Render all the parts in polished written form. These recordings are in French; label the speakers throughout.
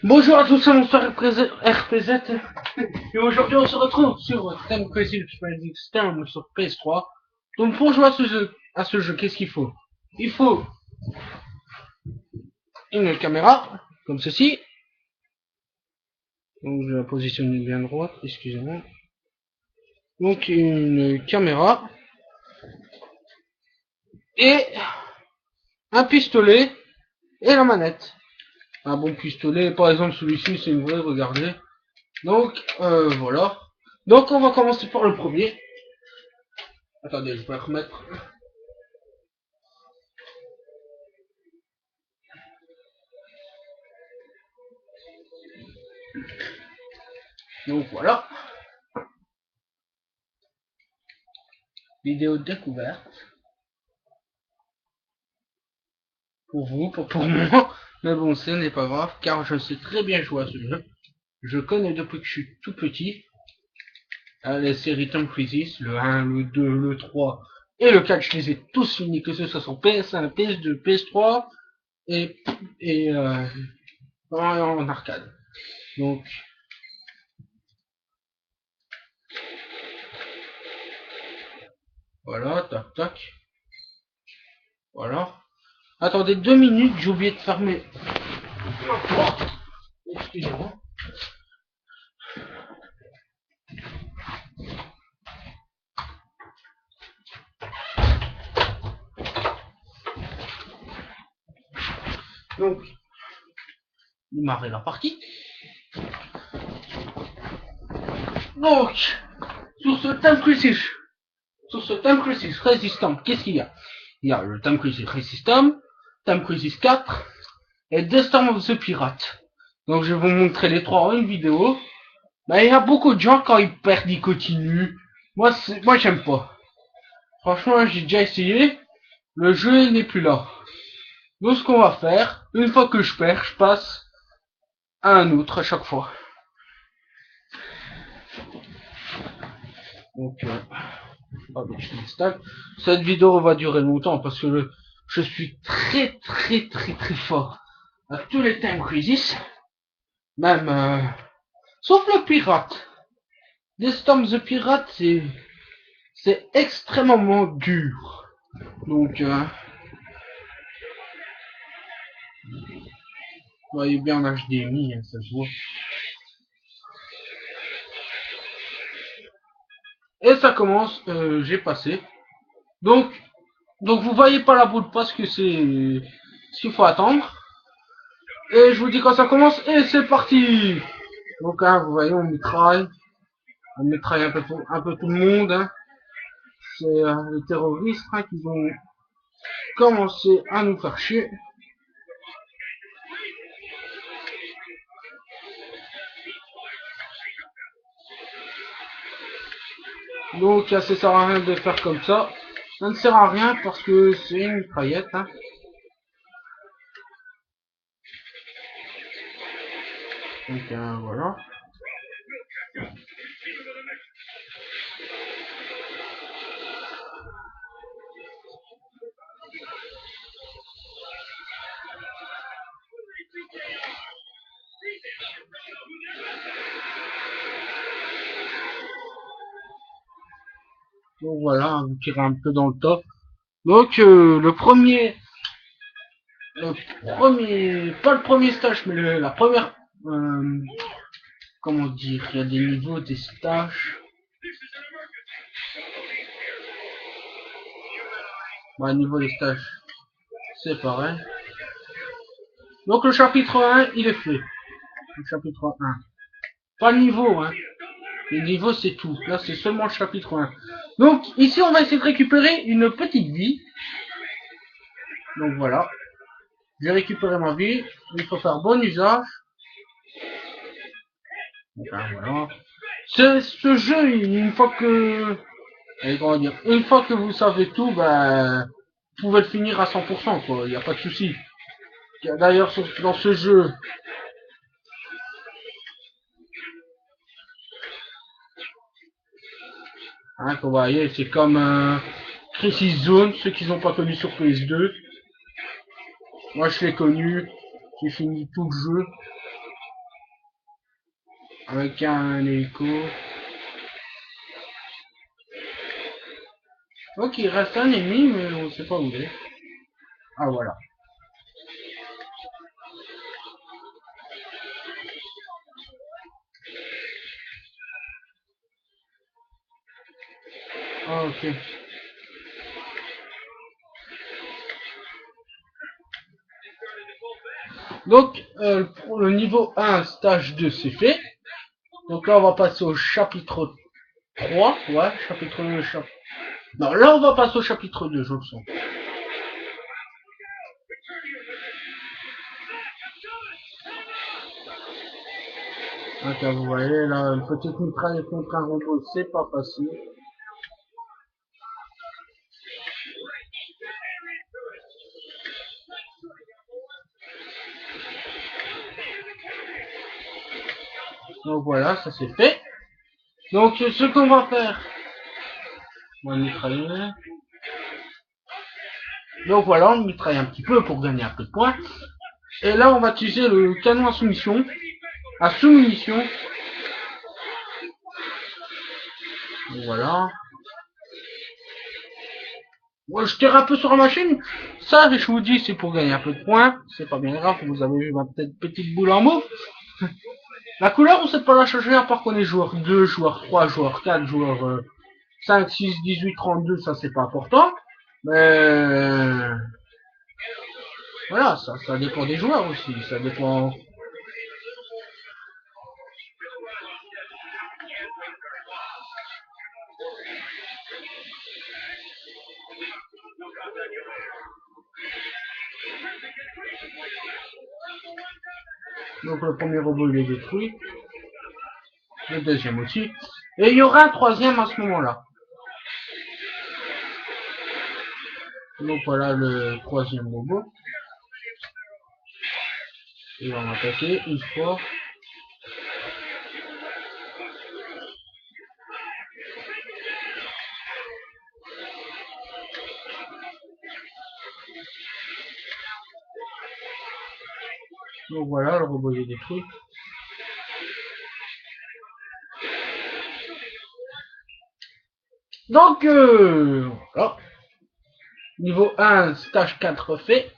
Speaker 1: Bonjour à tous, c'est mon frère RPZ et aujourd'hui on se retrouve sur Time Crisis Extreme sur PS3. Donc pour jouer à ce jeu, qu'est-ce qu'il faut? Il faut une caméra, comme ceci. Donc je vais la positionner bien droite, excusez-moi. Donc une caméra et un pistolet et la manette. Un bon pistolet, par exemple celui-ci c'est une vraie, regardez. Donc voilà. Donc on va commencer par le premier. Attendez, je vais remettre. Donc voilà. Vidéo découverte. Pour vous, pas pour moi. Mais bon, ce n'est pas grave, car je sais très bien jouer à ce jeu. Je connais depuis que je suis tout petit. Les séries Tom Crisis, le 1, le 2, le 3 et le 4, je les ai tous finis, que ce soit sur PS1, PS2, PS3 et, et en arcade. Donc, voilà, tac, tac. Voilà. Attendez 2 minutes, j'ai oublié de fermer ma porte. Excusez-moi. Donc, démarrer la partie. Donc, sur ce Time Crisis Resistant, qu'est-ce qu'il y a? Il y a le Time Crisis Resistant, Time Crisis 4 et The Storm of the Pirate. Donc je vais vous montrer les trois en une vidéo. Mais il y a beaucoup de gens quand ils perdent, ils continuent. Moi j'aime pas. Franchement, j'ai déjà essayé. Le jeu n'est plus là. Donc ce qu'on va faire, une fois que je perds, je passe à un autre à chaque fois. Donc je m'installe. Cette vidéo va durer longtemps parce que je suis très fort à tous les Time Crisis. Même sauf le pirate. The Storm the Pirate, c'est extrêmement dur. Donc vous voyez bien en HDMI, hein, ça se voit. Et ça commence, j'ai passé. Donc donc vous voyez pas la boule parce que c'est ce qu'il faut attendre. Et je vous dis quand ça commence et c'est parti. Donc hein, vous voyez on mitraille un peu tout le monde. Hein. C'est les terroristes hein, qui vont commencer à nous faire chier. Donc ça sert à rien de faire comme ça. Ça ne sert à rien parce que c'est une mitraillette. Hein. Donc voilà. Donc voilà, vous tirez un peu dans le tas. Donc pas le premier stage, mais la première, comment dire, il y a des niveaux, des stages. Bah, niveau des stages, c'est pareil. Donc le chapitre 1, il est fait. Le chapitre 1. Pas le niveau, hein. Le niveau, c'est tout. Là, c'est seulement le chapitre 1. Donc, ici, on va essayer de récupérer une petite vie. Donc, voilà. J'ai récupéré ma vie. Il faut faire bon usage. Donc, voilà. Ce jeu, une fois que... comment dire, une fois que vous savez tout, ben... vous pouvez le finir à 100%, quoi. Il n'y a pas de souci. D'ailleurs, dans ce jeu... Hein, vous voyez, c'est comme Crisis Zone, ceux qui n'ont pas connu sur PS2. Moi, je l'ai connu. J'ai fini tout le jeu. avec un hélico. Ok, il reste un ennemi, mais on sait pas où il est. Ah voilà. Ah, ok. Donc, pour le niveau 1, stage 2, c'est fait. Donc là, on va passer au chapitre 3. Ouais, chapitre 2. Non, là, on va passer au chapitre 2, je le sens. Donc, vous voyez, là, une petite mitraille contre un robot, c'est pas facile. Donc voilà, ça c'est fait. Donc, ce qu'on va faire, on va mitrailler. Donc voilà, on mitraille un petit peu pour gagner un peu de points. Et là, on va utiliser le canon à soumission. À sous-munition. Voilà. Moi, je tire un peu sur la machine. Ça, je vous dis, c'est pour gagner un peu de points. C'est pas bien grave, vous avez vu ma petite boule en mauve. La couleur, on sait pas la changer à part qu'on est joueur 2, joueur 3, joueur 4, joueur 5, 6, 18, 32, ça c'est pas important. Mais voilà, ça dépend des joueurs aussi. Ça dépend. Donc le premier robot il est détruit. Le deuxième aussi. Et il y aura un troisième à ce moment-là. Donc voilà le troisième robot. Il va m'attaquer une fois. Donc voilà, le robot est détruit. Donc voilà. Niveau 1, stage 4 fait.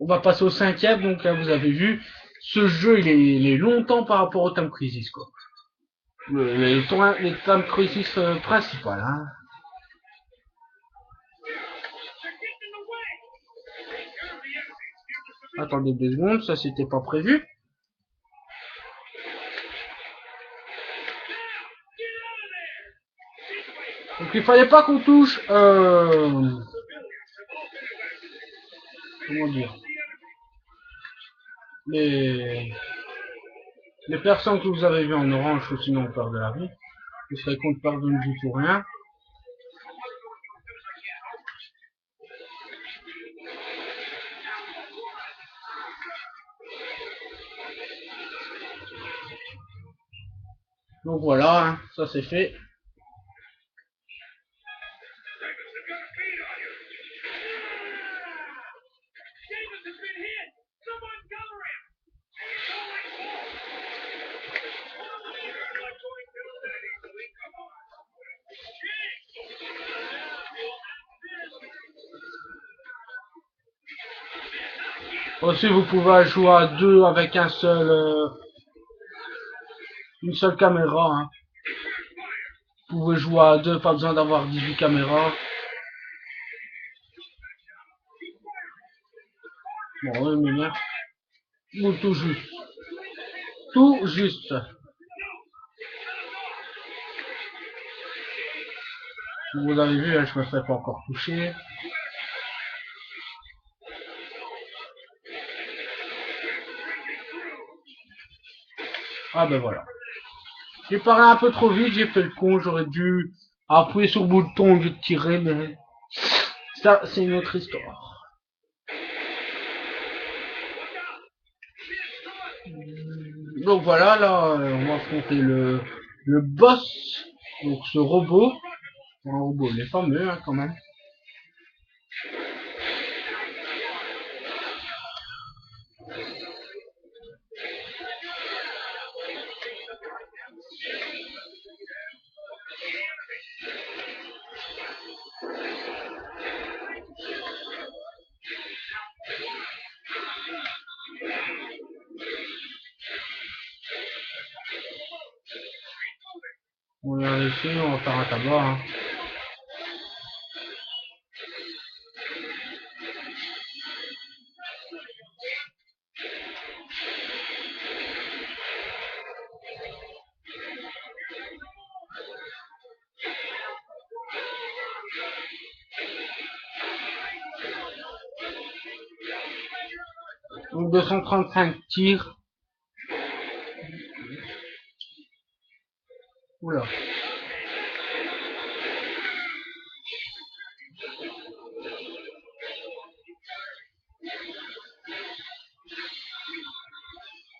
Speaker 1: On va passer au cinquième. Donc là vous avez vu, ce jeu il est longtemps par rapport au Time Crisis quoi. Les Time Crisis principal. Hein. Attendez 2 secondes, ça c'était pas prévu. Donc il fallait pas qu'on touche comment dire les les personnes que vous avez vues en orange ou sinon on perd de la vie. Ce serait qu'on perd une vie pour rien. Donc voilà, hein, ça c'est fait. Aussi vous pouvez jouer à deux avec une seule caméra. Hein. Vous pouvez jouer à deux, pas besoin d'avoir 18 caméras. Bon, oui, mais merde. Ou tout juste. Tout juste. Vous avez vu, hein, je me fais pas encore toucher. Ah ben voilà. J'ai parlé un peu trop vite, j'ai fait le con, j'aurais dû appuyer sur le bouton au lieu de tirer, mais ça c'est une autre histoire. Donc voilà, là on va affronter le boss, donc ce robot. Un robot, il est fameux hein, quand même. On va laisser, on va faire un tabac. Hein. Donc 235 tirs. Oula.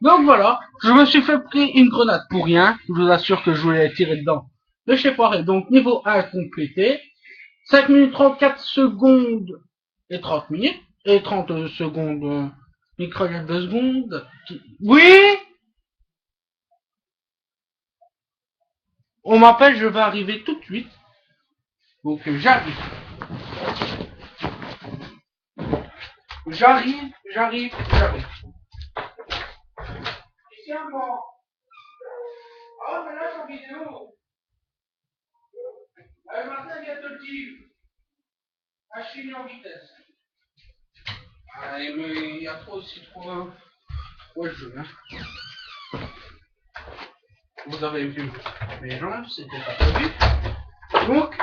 Speaker 1: Donc voilà, je me suis fait pris une grenade pour rien. Je vous assure que je voulais tirer dedans. Mais je sais pas. Et donc niveau 1 complété. 5 minutes 34 secondes et 30 minutes. Et 30 secondes. Microgène de secondes. Oui. On m'appelle, je vais arriver tout de suite. Donc j'arrive. J'arrive. Tiens, bon. Ah, mais là, c'est en vidéo. Martin vient te le dire. Ah, je suis mis en vitesse. Ah, mais il y a trop aussi trop de jeux. Hein. Vous avez vu mes jambes, c'était pas prévu. Donc,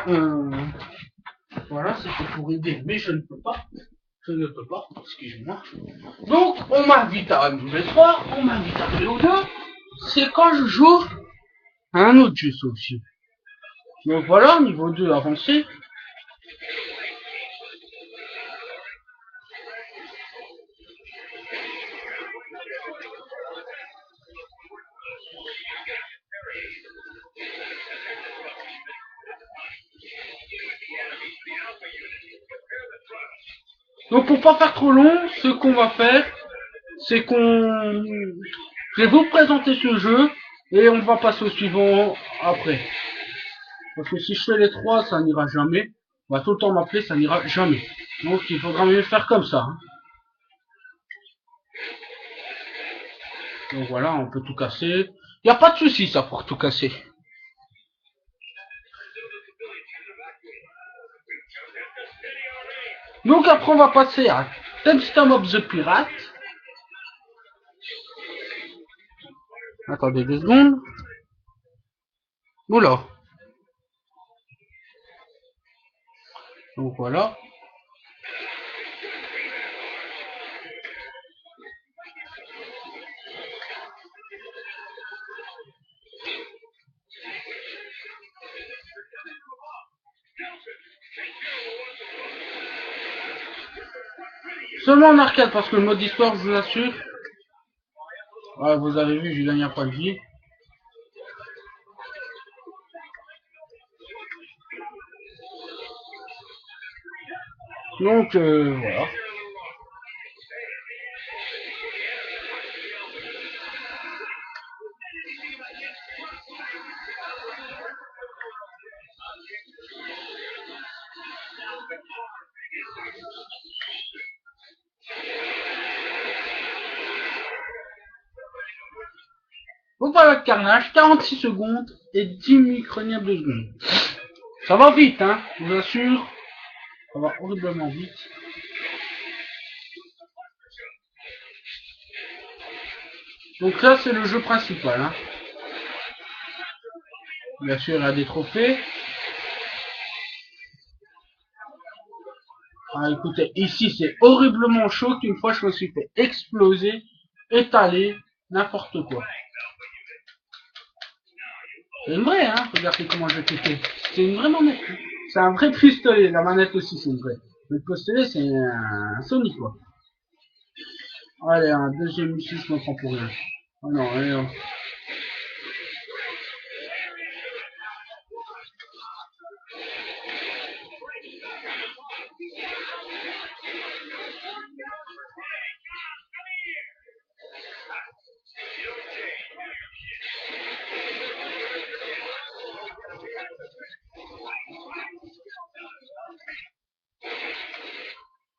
Speaker 1: voilà, c'était pour aider, mais je ne peux pas. Je ne peux pas, excusez-moi. Donc, on m'invite à MW3, on m'invite à BO2. C'est quand je joue à un autre jeu aussi. Donc voilà, niveau 2 avancé. Donc pour pas faire trop long, ce qu'on va faire, c'est qu'on... Je vais vous présenter ce jeu et on va passer au suivant après. Parce que si je fais les trois, ça n'ira jamais. On va tout le temps m'appeler, ça n'ira jamais. Donc il faudra mieux faire comme ça. Hein. Donc voilà, on peut tout casser. Il n'y a pas de souci ça pour tout casser. Donc après on va passer à Tempstorm of the Pirate. Attendez 2 secondes. Oula. Donc voilà. Seulement en arcade parce que le mode histoire, je vous assure. Ouais, vous avez vu, j'ai gagné un point de vie. Donc voilà. Donc voilà le carnage, 46 secondes et 10 micronièmes de seconde. Ça va vite, hein, je vous assure. Ça va horriblement vite. Donc là, c'est le jeu principal. Hein. Bien sûr, il y a des trophées. Ah, écoutez, ici, c'est horriblement chaud qu'une fois, je me suis fait exploser, étaler, n'importe quoi. C'est une vraie, hein. Regardez comment je pété. C'est une vraie manette. Hein. C'est un vrai pistolet. La manette aussi, c'est une vraie. Le pistolet, c'est un Sony, quoi. Allez, un deuxième missile, je m'en prends pour rien. Oh non, allez, non.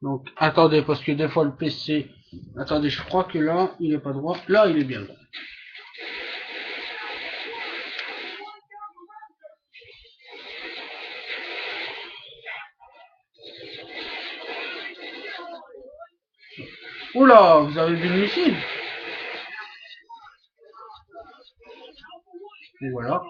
Speaker 1: Donc, attendez, parce que des fois le PC... Attendez, je crois que là, il est pas droit. Là, il est bien droit. Oula, vous avez vu le missile? Voilà.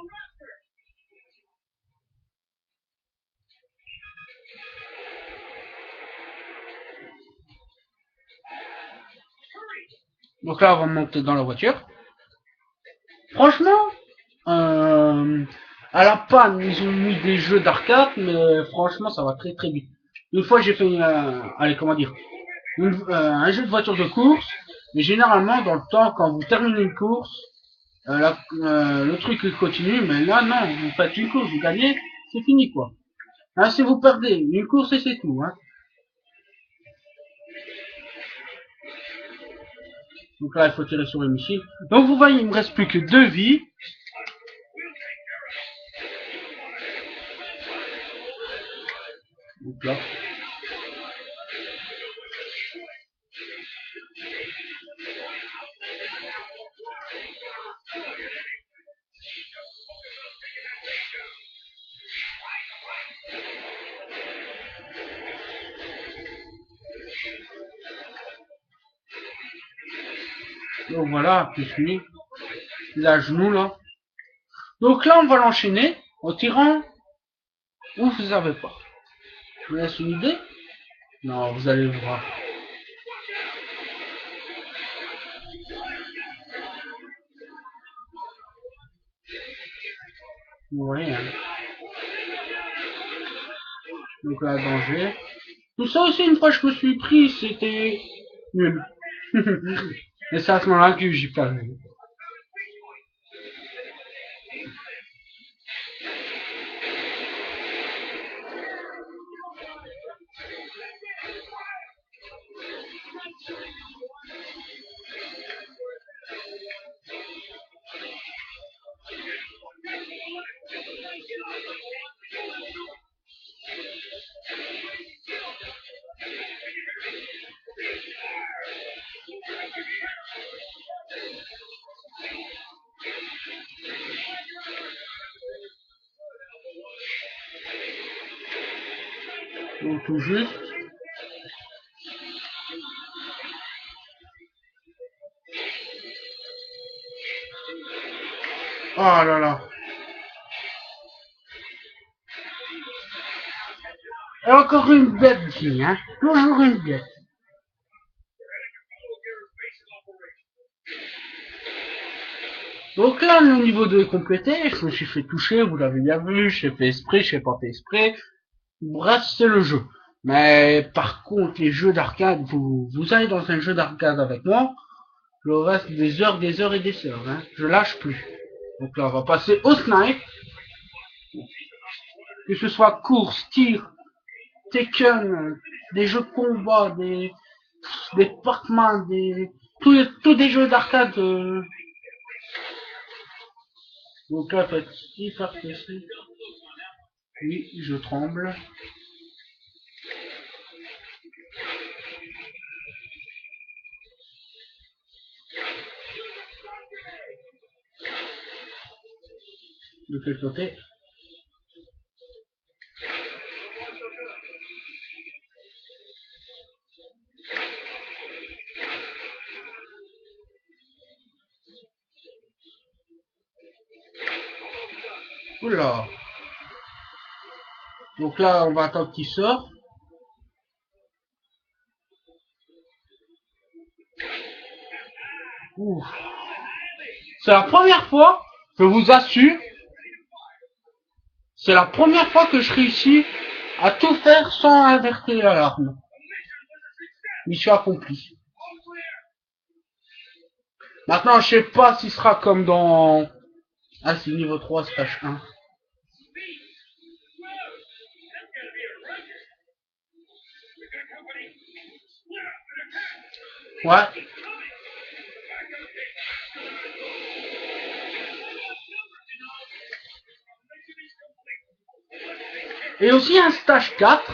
Speaker 1: Donc là, on va monter dans la voiture. Franchement, à la panne, ils ont mis des jeux d'arcade, mais franchement, ça va très très vite. Une fois, j'ai fait, allez, comment dire, un jeu de voiture de course, mais généralement, dans le temps, quand vous terminez une course, le truc il continue, mais là, non, vous faites une course, vous gagnez, c'est fini, quoi. Hein, si vous perdez une course et c'est tout, hein. Donc là, il faut tirer sur les missiles. Donc vous voyez, il me reste plus que 2 vies. Donc là. Donc voilà, plus lui. La genou là. Donc là, on va l'enchaîner en tirant où vous savez pas. Je vous laisse une idée. Non, vous allez voir. Vous voyez, hein. Donc là, danger. Tout ça aussi, une fois que je me suis pris, c'était nul. Et c'est à ce moment-là que j'ai pas vu. Donc tout juste. Oh là là. Et encore une bête ici, hein. Toujours une bête. Donc là, le niveau 2 est complété. Je me suis fait toucher, vous l'avez bien vu. J'ai fait esprit, j'ai pas fait esprit. Bref, c'est le jeu. Mais par contre, les jeux d'arcade, vous allez dans un jeu d'arcade avec moi, je reste des heures et des heures. Hein. Je lâche plus. Donc là, on va passer au snipe. Que ce soit course, tir, Tekken, des jeux de combat, des Pac-Man, tous des jeux d'arcade. Donc là, faut être hyper précis. Oui, je tremble. De quel côté? Oula. Donc là, on va attendre qu'il sort. Ouf. C'est la première fois, je vous assure, c'est la première fois que je réussis à tout faire sans inverser l'alarme. Mission accomplie. Maintenant, je sais pas si ce sera comme dans... Ah, c'est niveau 3, stage 1. Ouais. Et aussi un stage 4.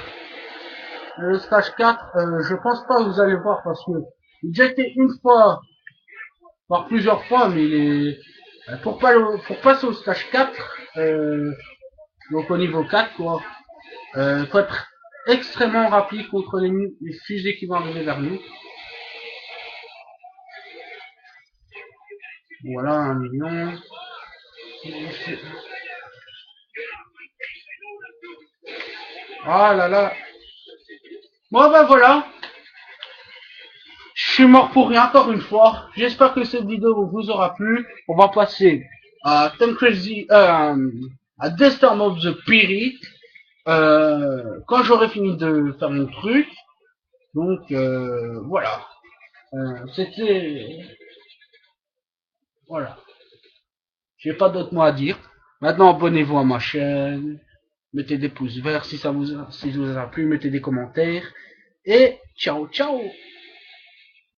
Speaker 1: Le stage 4, je pense pas que vous allez voir parce que il a déjà été une fois, voire plusieurs fois, mais il est... Pour passer au stage 4, donc au niveau 4, quoi, faut être extrêmement rapide contre les fusées qui vont arriver vers nous. Voilà, 1 million. Ah là là. Bon ben voilà. Je suis mort pour rien encore une fois. J'espère que cette vidéo vous aura plu. On va passer à Tom Crazy, à The Storm of the Spirit, quand j'aurai fini de faire mon truc. Donc voilà. C'était voilà. J'ai pas d'autres mots à dire. Maintenant abonnez-vous à ma chaîne, mettez des pouces verts si ça vous a plu, mettez des commentaires et ciao ciao.